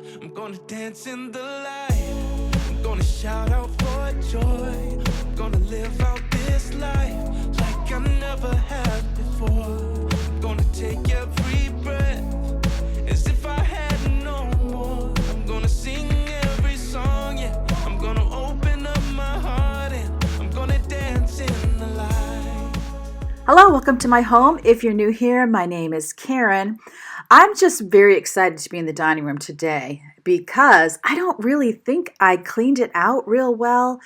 I'm gonna dance in the light. I'm gonna shout out for joy. I'm gonna live out this life like I never have before. I'm gonna take every breath as if I had no more. I'm gonna sing every song, yeah. I'm gonna open up my heart and I'm gonna dance in the light. Hello, welcome to my home. If you're new here, my name is Karen. I'm just very excited to be in the dining room today because I don't really think I cleaned it out real well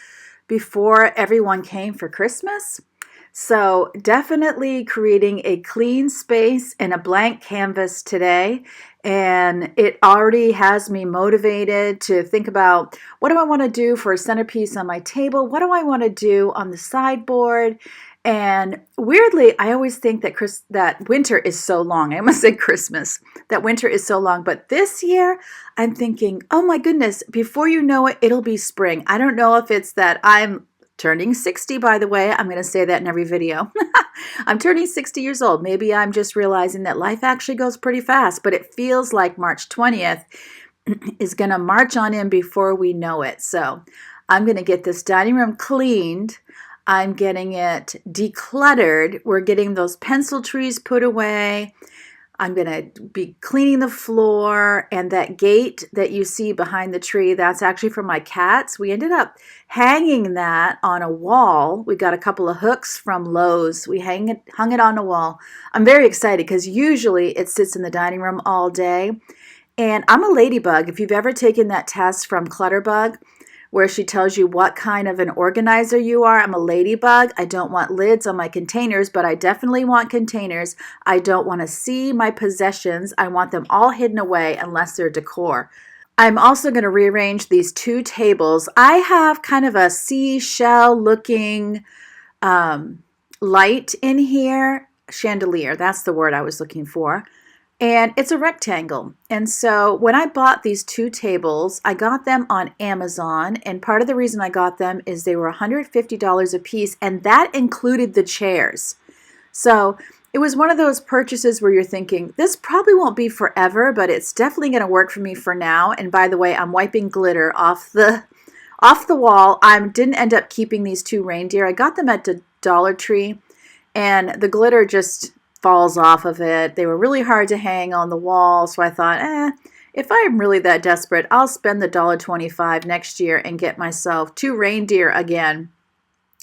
before everyone came for Christmas. So definitely creating a clean space and a blank canvas today. And it already has me motivated to think about, what do I want to do for a centerpiece on my table? What do I want to do on the sideboard? And weirdly, I always think that winter is so long. I almost said Christmas, that winter is so long. But this year, I'm thinking, oh my goodness, before you know it, it'll be spring. I don't know if it's that I'm turning 60, by the way. I'm going to say that in every video. I'm turning 60 years old. Maybe I'm just realizing that life actually goes pretty fast, but it feels like March 20th is going to march on in before we know it. So I'm going to get this dining room cleaned. I'm getting it decluttered. We're getting those pencil trees put away. I'm going to be cleaning the floor, and that gate that you see behind the tree, that's actually for my cats. We ended up hanging that on a wall. We got a couple of hooks from Lowe's. We hung it on a wall. I'm very excited because usually it sits in the dining room all day. And I'm a ladybug. If you've ever taken that test from Clutterbug, where she tells you what kind of an organizer you are. I'm a ladybug. I don't want lids on my containers, but I definitely want containers. I don't want to see my possessions. I want them all hidden away unless they're decor. I'm also going to rearrange these two tables. I have kind of a seashell looking light in here. Chandelier, that's the word I was looking for. And it's a rectangle. And so when I bought these two tables, I got them on Amazon. And part of the reason I got them is they were $150 a piece, and that included the chairs. So it was one of those purchases where you're thinking, this probably won't be forever, but it's definitely going to work for me for now. And by the way, I'm wiping glitter off the wall. I didn't end up keeping these two reindeer. I got them at the Dollar Tree, and the glitter just falls off of it. They were really hard to hang on the wall, so I thought, if I'm really that desperate, I'll spend the $1.25 next year and get myself two reindeer again.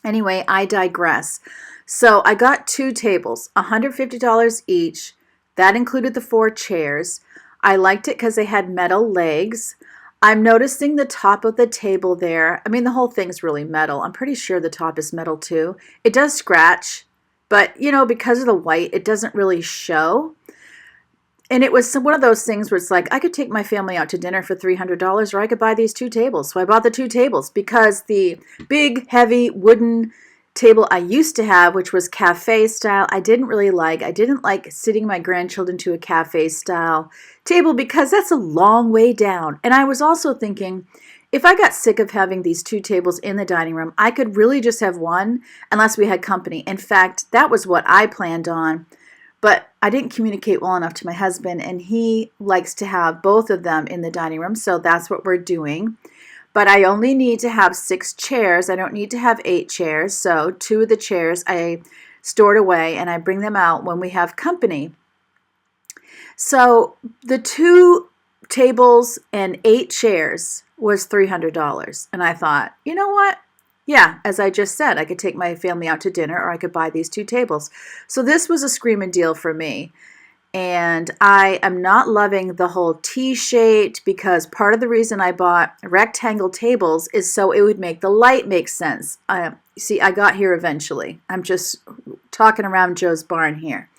Anyway, I digress. So I got two tables, $150 each. That included the 4 chairs. I liked it because they had metal legs. I'm noticing the top of the table there. I mean, the whole thing's really metal. I'm pretty sure the top is metal too. It does scratch, but, you know, because of the white, it doesn't really show. And it was one of those things where it's like, I could take my family out to dinner for $300, or I could buy these two tables. So I bought the two tables because the big, heavy wooden table I used to have, which was cafe style, I didn't really like. I didn't like sitting my grandchildren to a cafe style table because that's a long way down. And I was also thinking, if I got sick of having these two tables in the dining room, I could really just have one unless we had company. In fact, that was what I planned on, but I didn't communicate well enough to my husband, and he likes to have both of them in the dining room, so that's what we're doing. But I only need to have 6 chairs. I don't need to have 8 chairs, so 2 of the chairs I stored away, and I bring them out when we have company. So the 2 tables and 8 chairs was $300. And I thought, you know what? Yeah, as I just said, I could take my family out to dinner, or I could buy these 2 tables. So this was a screaming deal for me. And I am not loving the whole T-shaped, because part of the reason I bought rectangle tables is so it would make the light make sense. See, I got here eventually. I'm just talking around Joe's barn here.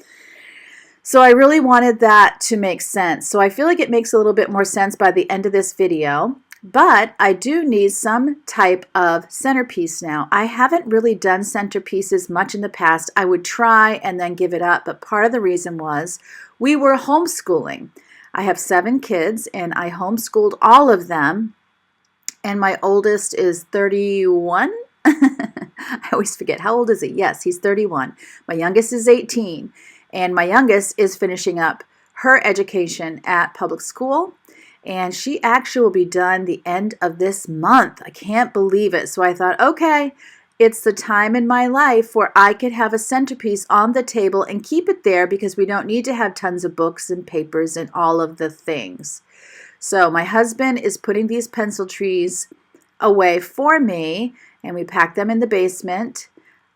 So I really wanted that to make sense. So I feel like it makes a little bit more sense by the end of this video. But I do need some type of centerpiece now. I haven't really done centerpieces much in the past. I would try and then give it up, but part of the reason was we were homeschooling. I have 7 kids, and I homeschooled all of them, and my oldest is 31. I always forget. How old is he? Yes, he's 31. My youngest is 18, and my youngest is finishing up her education at public school. And she actually will be done the end of this month. I can't believe it. So I thought, okay, it's the time in my life where I could have a centerpiece on the table and keep it there because we don't need to have tons of books and papers and all of the things. So my husband is putting these pencil trees away for me, and we packed them in the basement.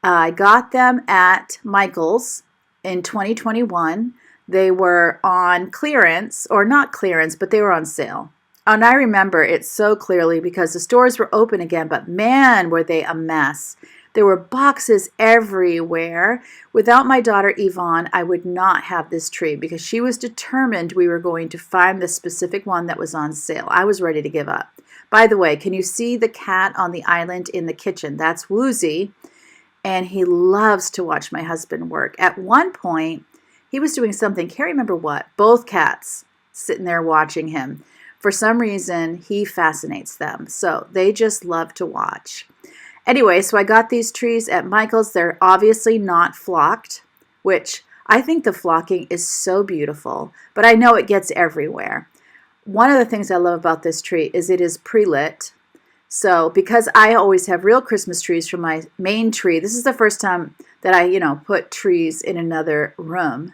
I got them at Michael's in 2021. They were on clearance, or not clearance, but they were on sale. And I remember it so clearly because the stores were open again, but man, were they a mess. There were boxes everywhere. Without my daughter Yvonne, I would not have this tree because she was determined we were going to find the specific one that was on sale. I was ready to give up. By the way, can you see the cat on the island in the kitchen? That's Woozy, and he loves to watch my husband work. At one point, he was doing something, can't remember what, both cats sitting there watching him. For some reason, he fascinates them, so they just love to watch. Anyway, so I got these trees at Michael's. They're obviously not flocked, which I think the flocking is so beautiful, but I know it gets everywhere. One of the things I love about this tree is it is pre-lit. So because I always have real Christmas trees from my main tree, this is the first time that I, put trees in another room.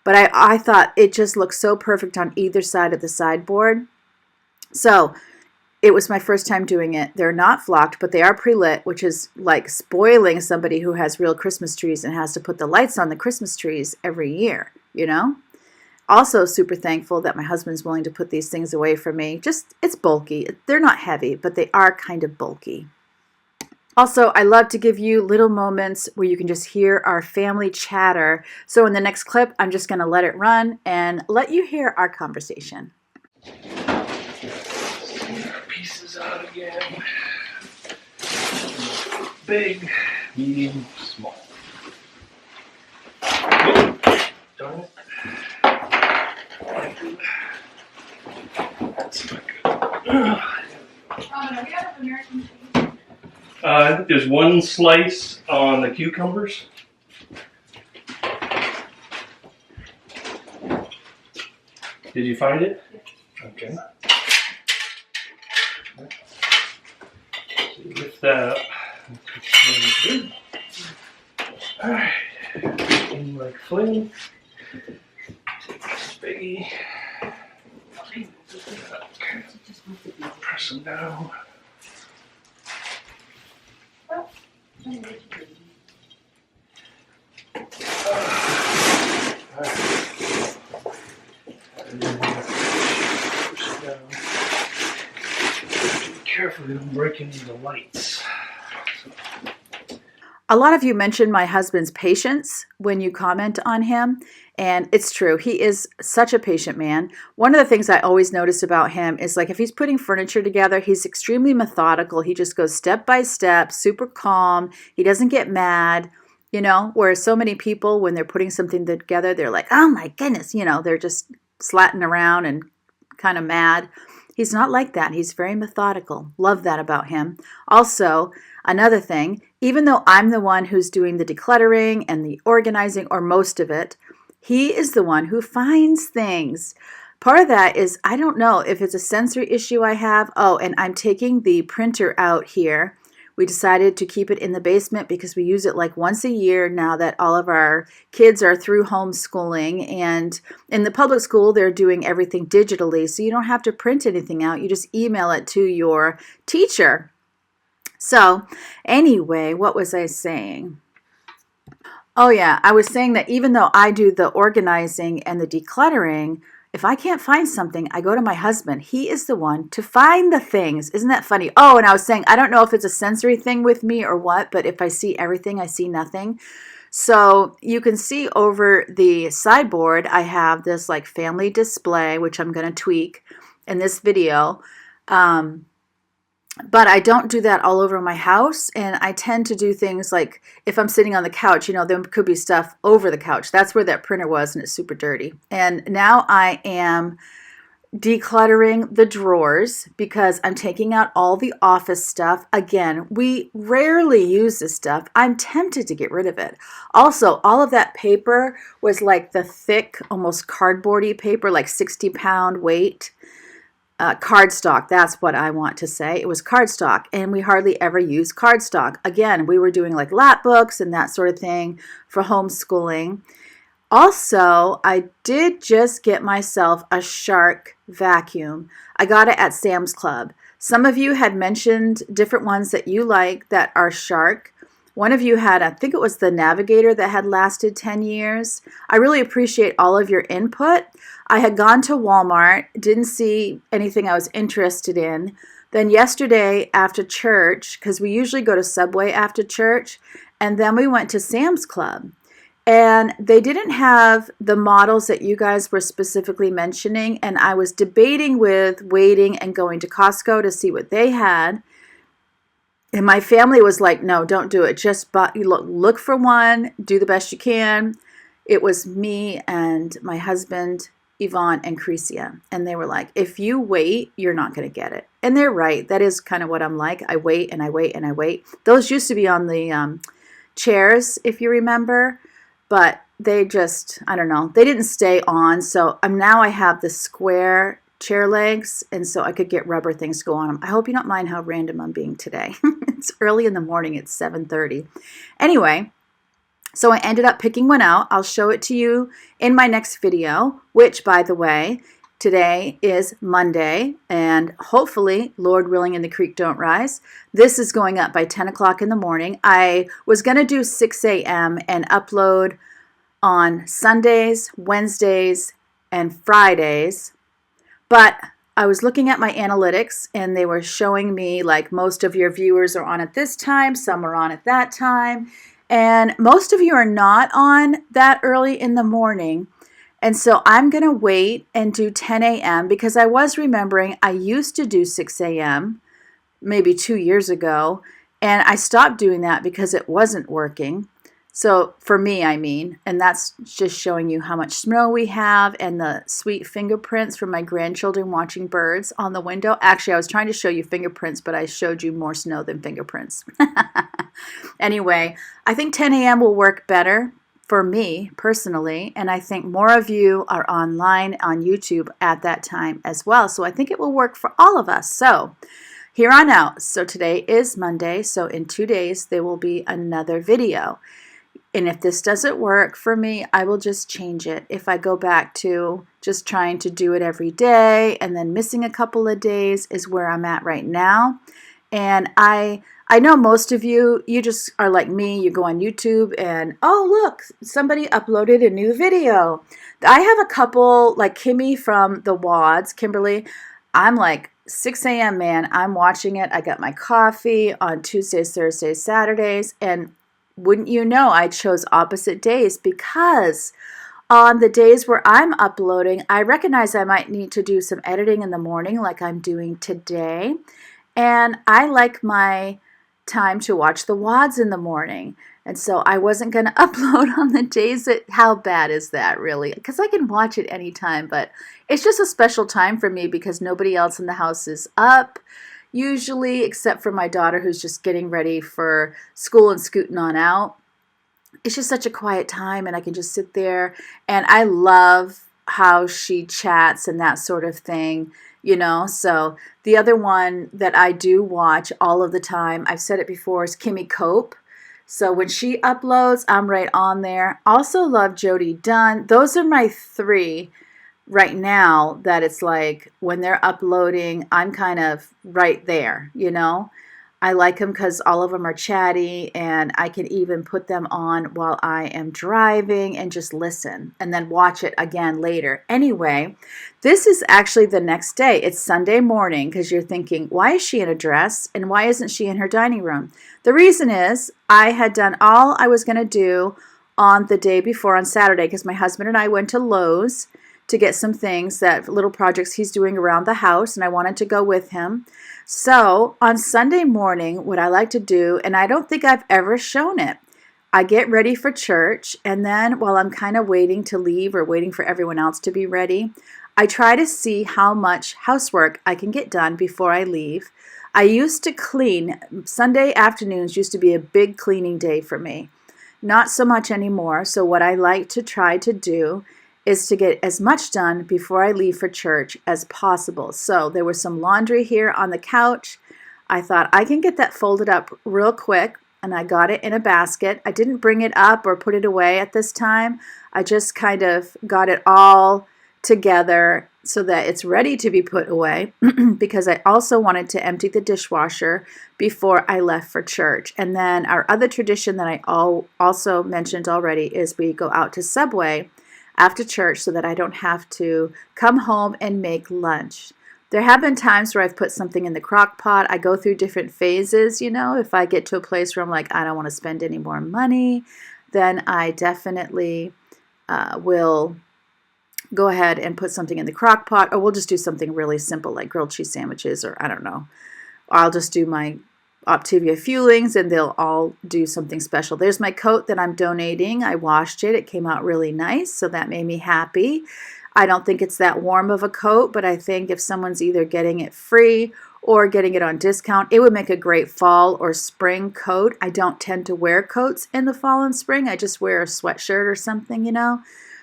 But I thought it just looked so perfect on either side of the sideboard. So it was my first time doing it. They're not flocked, but they are pre-lit, which is like spoiling somebody who has real Christmas trees and has to put the lights on the Christmas trees every year, Also super thankful that my husband's willing to put these things away for me. Just, it's bulky. They're not heavy, but they are kind of bulky. Also, I love to give you little moments where you can just hear our family chatter. So in the next clip, I'm just going to let it run and let you hear our conversation. Pieces out again. Big, medium, small. Oh, darn it. That's not good. We have American cheese. I think there's one slice on the cucumbers. Did you find it? Okay. So you lift that up. Alright. In like fling. Take this biggie. Press them down. Carefully, don't break any of the lights. A lot of you mentioned my husband's patience when you comment on him, and it's true. He is such a patient man. One of the things I always notice about him is like if he's putting furniture together, he's extremely methodical. He just goes step by step, super calm. He doesn't get mad, whereas so many people, when they're putting something together, they're like, oh my goodness, they're just slatting around and kind of mad. He's not like that. He's very methodical. Love that about him. Also, another thing, even though I'm the one who's doing the decluttering and the organizing, or most of it, he is the one who finds things. Part of that is, I don't know if it's a sensory issue I have. Oh, and I'm taking the printer out here. We decided to keep it in the basement because we use it like once a year now that all of our kids are through homeschooling. And in the public school, they're doing everything digitally. So you don't have to print anything out. You just email it to your teacher. So anyway, what was I saying? Oh yeah, I was saying that even though I do the organizing and the decluttering, if I can't find something, I go to my husband. He is the one to find the things. Isn't that funny? Oh, and I was saying, I don't know if it's a sensory thing with me or what, but if I see everything, I see nothing. So you can see over the sideboard, I have this like family display, which I'm going to tweak in this video. But I don't do that all over my house, and I tend to do things like if I'm sitting on the couch, there could be stuff over the couch. That's where that printer was, and it's super dirty. And now I am decluttering the drawers because I'm taking out all the office stuff. Again, we rarely use this stuff. I'm tempted to get rid of it. Also, all of that paper was like the thick, almost cardboardy paper, like 60-pound weight. cardstock. That's what I want to say. It was cardstock, and we hardly ever use cardstock. Again, we were doing like lap books and that sort of thing for homeschooling. Also, I did just get myself a Shark vacuum. I got it at Sam's Club. Some of you had mentioned different ones that you like that are Shark. One of you had, I think it was the Navigator that had lasted 10 years. I really appreciate all of your input. I had gone to Walmart, didn't see anything I was interested in. Then yesterday after church, because we usually go to Subway after church, and then we went to Sam's Club. And they didn't have the models that you guys were specifically mentioning. And I was debating with waiting and going to Costco to see what they had. And my family was like, no, don't do it. Just look for one, do the best you can. It was me and my husband, Yvonne, and Crecia. And they were like, if you wait, you're not going to get it. And they're right. That is kind of what I'm like. I wait and I wait and I wait. Those used to be on the chairs, if you remember. But they just, I don't know, they didn't stay on. So now I have the square chair legs, and so I could get rubber things to go on them. I hope you don't mind how random I'm being today. It's early in the morning. It's 7:30. Anyway, so I ended up picking one out. I'll show it to you in my next video, which, by the way, today is Monday, and hopefully, Lord willing and the creek don't rise, this is going up by 10 o'clock in the morning. I was going to do 6 a.m. and upload on Sundays, Wednesdays, and Fridays, but I was looking at my analytics, and they were showing me like most of your viewers are on at this time, some are on at that time, and most of you are not on that early in the morning. And so I'm going to wait and do 10 a.m. because I was remembering I used to do 6 a.m. maybe 2 years ago, and I stopped doing that because it wasn't working. So for me, I mean, and that's just showing you how much snow we have and the sweet fingerprints from my grandchildren watching birds on the window. Actually, I was trying to show you fingerprints, but I showed you more snow than fingerprints. Anyway, I think 10 a.m. will work better for me personally, and I think more of you are online on YouTube at that time as well. So I think it will work for all of us. So here on out, so today is Monday, so in 2 days there will be another video. And if this doesn't work for me, I will just change it. If I go back to just trying to do it every day and then missing a couple of days is where I'm at right now. And I know most of you just are like me. You go on YouTube and, oh, look, somebody uploaded a new video. I have a couple, like Kimmy from the WADs, Kimberly. I'm like 6 a.m., man. I'm watching it. I got my coffee on Tuesdays, Thursdays, Saturdays. And wouldn't you know, I chose opposite days because on the days where I'm uploading, I recognize I might need to do some editing in the morning like I'm doing today. And I like my time to watch the WADs in the morning. And so I wasn't going to upload on the days that, how bad is that really? Because I can watch it anytime, but it's just a special time for me because nobody else in the house is up usually, except for my daughter who's just getting ready for school and scooting on out. It's just such a quiet time and I can just sit there, and I love how she chats and that sort of thing. You know, so the other one that I do watch all of the time, I've said it before, is Kimmy Cope. So when she uploads, I'm right on there. Also love Jody Dunn. Those are my three right now that it's like when they're uploading, I'm kind of right there, you know. I like them because all of them are chatty, and I can even put them on while I am driving and just listen and then watch it again later. Anyway, this is actually the next day. It's Sunday morning because you're thinking, why is she in a dress and why isn't she in her dining room? The reason is I had done all I was going to do on the day before on Saturday because my husband and I went to Lowe's to get some things, that little projects he's doing around the house, and I wanted to go with him. So on Sunday morning, what I like to do, and I don't think I've ever shown it, I get ready for church, and then while I'm kind of waiting to leave or waiting for everyone else to be ready, I try to see how much housework I can get done before I leave. I used to clean. Sunday afternoons used to be a big cleaning day for me. Not so much anymore. So what I like to try to do is to get as much done before I leave for church as possible. So there was some laundry here on the couch. I thought I can get that folded up real quick, and I got it in a basket. I didn't bring it up or put it away at this time. I just kind of got it all together so that it's ready to be put away because I also wanted to empty the dishwasher before I left for church. And then our other tradition that I also mentioned already is we go out to Subway after church so that I don't have to come home and make lunch. There have been times where I've put something in the crock pot. I go through different phases, if I get to a place where I'm like, I don't want to spend any more money, then I definitely will go ahead and put something in the crock pot, or we'll just do something really simple like grilled cheese sandwiches, or I don't know. I'll just do my Optivia Fuelings and they'll all do something special. There's my coat that I'm donating. I washed it. It came out really nice, so that made me happy. I don't think it's that warm of a coat, but I think if someone's either getting it free or getting it on discount, it would make a great fall or spring coat. I don't tend to wear coats in the fall and spring. I just wear a sweatshirt or something,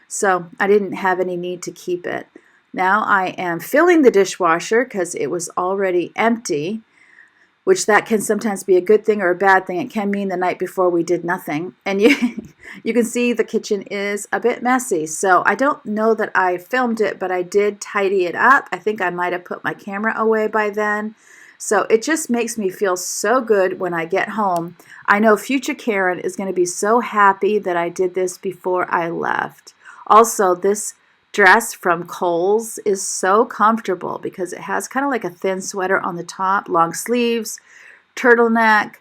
So I didn't have any need to keep it. Now I am filling the dishwasher because it was already empty, which that can sometimes be a good thing or a bad thing. It can mean the night before we did nothing. And you can see the kitchen is a bit messy. So I don't know that I filmed it, but I did tidy it up. I think I might have put my camera away by then. So it just makes me feel so good when I get home. I know future Karen is going to be so happy that I did this before I left. Also, this dress from Kohl's is so comfortable because it has kind of like a thin sweater on the top, long sleeves, turtleneck.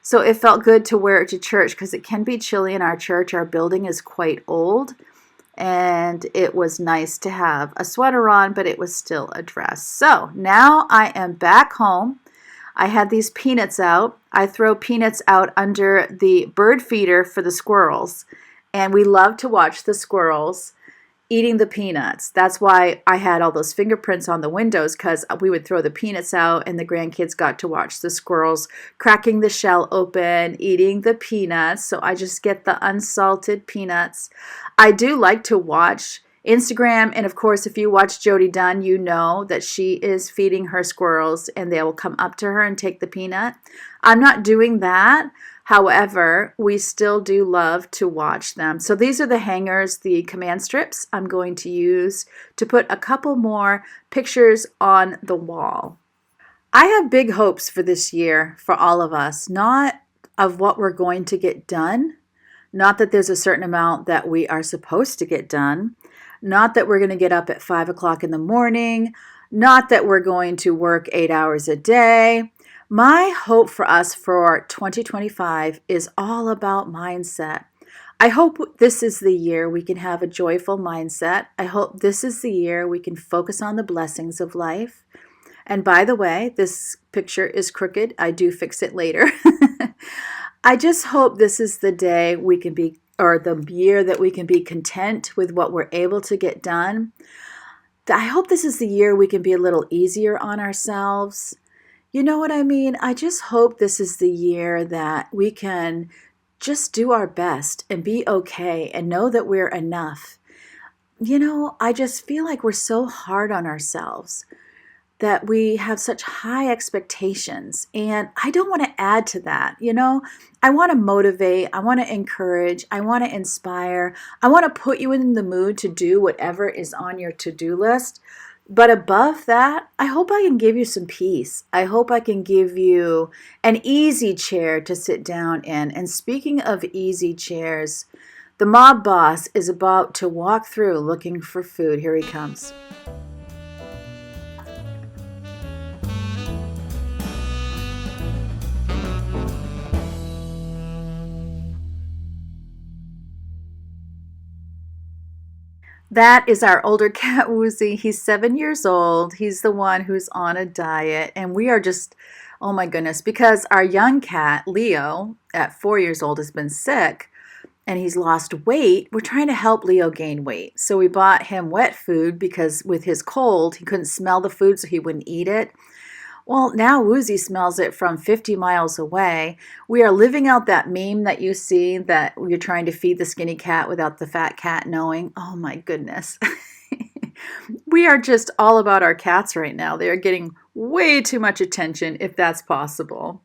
So it felt good to wear it to church because it can be chilly in our church. Our building is quite old, and it was nice to have a sweater on, but it was still a dress. So now I am back home. I had these peanuts out. I throw peanuts out under the bird feeder for the squirrels, and we love to watch the squirrels eating the peanuts. That's why I had all those fingerprints on the windows, because we would throw the peanuts out and the grandkids got to watch the squirrels cracking the shell open, eating the peanuts. So I just get the unsalted peanuts. I do like to watch Instagram, and of course, if you watch Jody Dunn, you know that she is feeding her squirrels and they will come up to her and take the peanut. I'm not doing that. However, we still do love to watch them. So these are the hangers, the command strips I'm going to use to put a couple more pictures on the wall. I have big hopes for this year for all of us, not of what we're going to get done, not that there's a certain amount that we are supposed to get done, not that we're going to get up at 5 o'clock in the morning, not that we're going to work 8 hours a day. My hope for us for 2025 is all about mindset. I hope this is the year we can have a joyful mindset. I hope this is the year we can focus on the blessings of life. And by the way, this picture is crooked. I do fix it later. I just hope this is the day we can be, or the year that we can be content with what we're able to get done. I hope this is the year we can be a little easier on ourselves. You know what I mean? I just hope this is the year that we can just do our best and be okay and know that we're enough. I just feel like we're so hard on ourselves, that we have such high expectations. And I don't want to add to that. I want to motivate. I want to encourage. I want to inspire. I want to put you in the mood to do whatever is on your to-do list. But above that, I hope I can give you some peace. I hope I can give you an easy chair to sit down in. And speaking of easy chairs, the mob boss is about to walk through looking for food. Here he comes. That is our older cat, Woozy. He's 7 years old. He's the one who's on a diet. And we are just, oh my goodness, because our young cat, Leo, at 4 years old, has been sick and he's lost weight. We're trying to help Leo gain weight. So we bought him wet food because with his cold, he couldn't smell the food, so he wouldn't eat it. Well, now Woozy smells it from 50 miles away. We are living out that meme that you see that you're trying to feed the skinny cat without the fat cat knowing. Oh my goodness. We are just all about our cats right now. They are getting way too much attention if that's possible.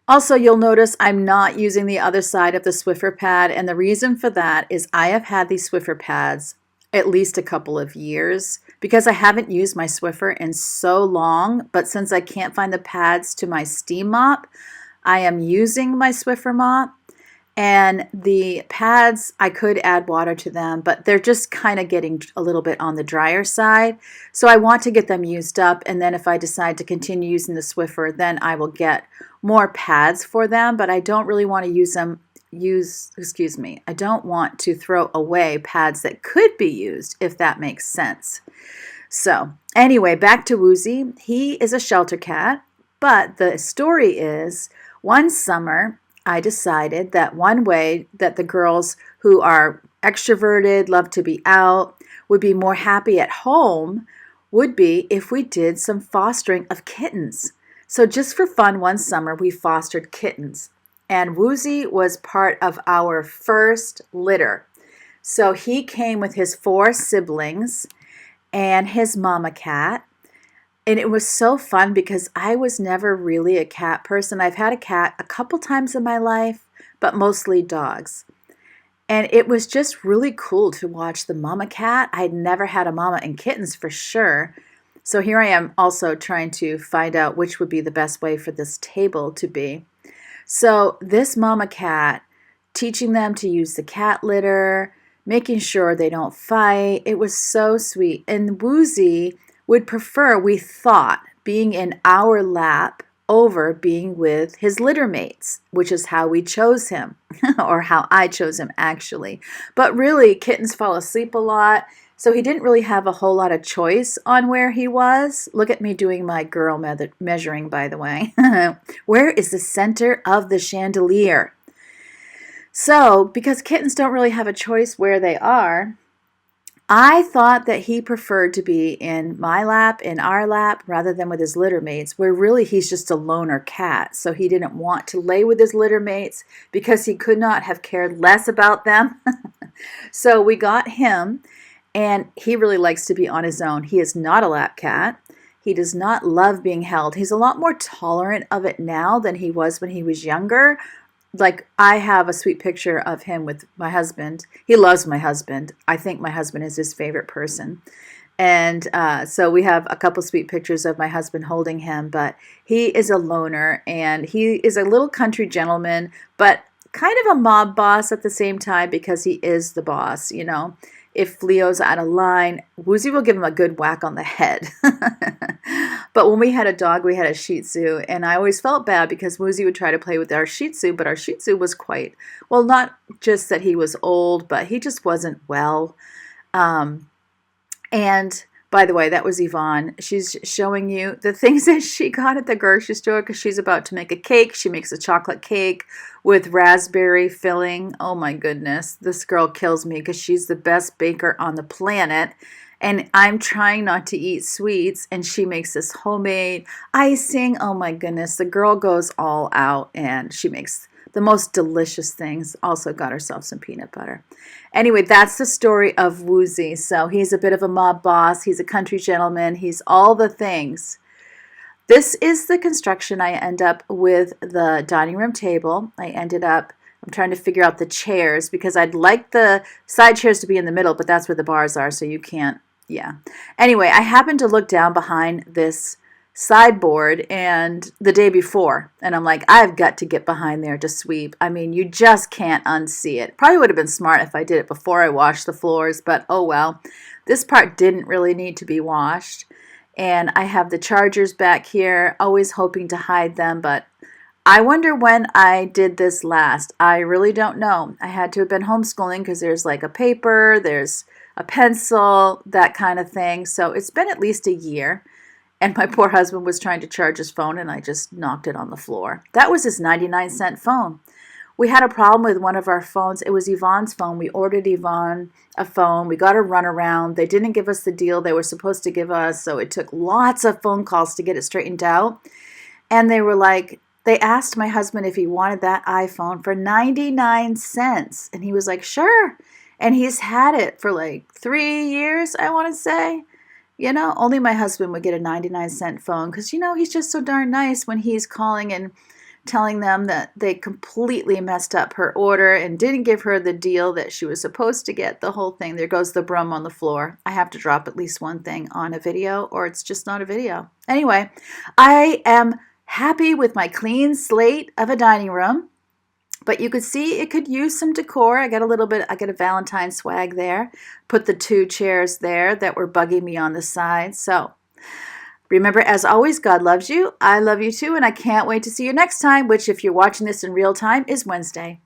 Also, you'll notice I'm not using the other side of the Swiffer pad, and the reason for that is I have had these Swiffer pads at least a couple of years because I haven't used my Swiffer in so long, but since I can't find the pads to my steam mop, I am using my Swiffer mop. And the pads, I could add water to them, but they're just kind of getting a little bit on the drier side. So I want to get them used up. And then if I decide to continue using the Swiffer, then I will get more pads for them. But I don't really want to I don't want to throw away pads that could be used, if that makes sense. So anyway, back to Woozy. He is a shelter cat, but the story is one summer, I decided that one way that the girls who are extroverted, love to be out, would be more happy at home would be if we did some fostering of kittens. So just for fun, one summer we fostered kittens. And Woozy was part of our first litter. So he came with his 4 siblings and his mama cat. And it was so fun because I was never really a cat person. I've had a cat a couple times in my life, but mostly dogs. And it was just really cool to watch the mama cat. I had never had a mama and kittens for sure. So here I am also trying to find out which would be the best way for this table to be. So this mama cat, teaching them to use the cat litter, making sure they don't fight. It was so sweet. And Woozy would prefer, we thought, being in our lap over being with his litter mates, which is how we chose him, or how I chose him actually. But really, kittens fall asleep a lot, so he didn't really have a whole lot of choice on where he was. Look at me doing my girl measuring, by the way. Where is the center of the chandelier? So, because kittens don't really have a choice where they are, I thought that he preferred to be in my lap, in our lap, rather than with his litter mates, where really he's just a loner cat. So he didn't want to lay with his litter mates because he could not have cared less about them. So we got him, and he really likes to be on his own. He is not a lap cat. He does not love being held. He's a lot more tolerant of it now than he was when he was younger. Like, I have a sweet picture of him with my husband. He loves my husband. I think my husband is his favorite person. And so we have a couple sweet pictures of my husband holding him, but he is a loner, and he is a little country gentleman, but kind of a mob boss at the same time because he is the boss, you know. If Leo's out of line, Woozy will give him a good whack on the head. But when we had a dog, we had a Shih Tzu, and I always felt bad because Woozy would try to play with our Shih Tzu, but our Shih Tzu was quite, well, not just that he was old, but he just wasn't well. And by the way, that was Yvonne. She's showing you the things that she got at the grocery store because she's about to make a cake. She makes a chocolate cake with raspberry filling. Oh my goodness. This girl kills me because she's the best baker on the planet. And I'm trying not to eat sweets, and she makes this homemade icing. Oh my goodness. The girl goes all out, and she makes the most delicious things. Also got herself some peanut butter. Anyway, that's the story of Woozy. So he's a bit of a mob boss. He's a country gentleman. He's all the things. This is the construction I end up with the dining room table. I'm trying to figure out the chairs because I'd like the side chairs to be in the middle, but that's where the bars are, so you can't, yeah. Anyway, I happened to look down behind this sideboard and the day before, and I'm like, I've got to get behind there to sweep. I mean, you just can't unsee it. Probably would have been smart if I did it before I washed the floors, but oh well. This part didn't really need to be washed. And I have the chargers back here, always hoping to hide them, but I wonder when I did this last. I really don't know. I had to have been homeschooling because there's like a paper, there's a pencil, that kind of thing. So it's been at least a year. And my poor husband was trying to charge his phone, and I just knocked it on the floor. That was his 99-cent phone. we had a problem with one of our phones. It was Yvonne's phone. We ordered Yvonne a phone. We got a runaround. They didn't give us the deal they were supposed to give us, so it took lots of phone calls to get it straightened out. And they were like, they asked my husband if he wanted that iPhone for 99 cents. And he was like, sure. And he's had it for like 3 years, I want to say. You know, only my husband would get a 99-cent phone because, you know, he's just so darn nice when he's calling and telling them that they completely messed up her order and didn't give her the deal that she was supposed to get, the whole thing. There goes the broom on the floor. I have to drop at least one thing on a video or it's just not a video. Anyway, I am happy with my clean slate of a dining room. But you could see it could use some decor. I got a Valentine swag there. Put the 2 chairs there that were bugging me on the side. So remember, as always, God loves you. I love you too. And I can't wait to see you next time, which if you're watching this in real time is Wednesday.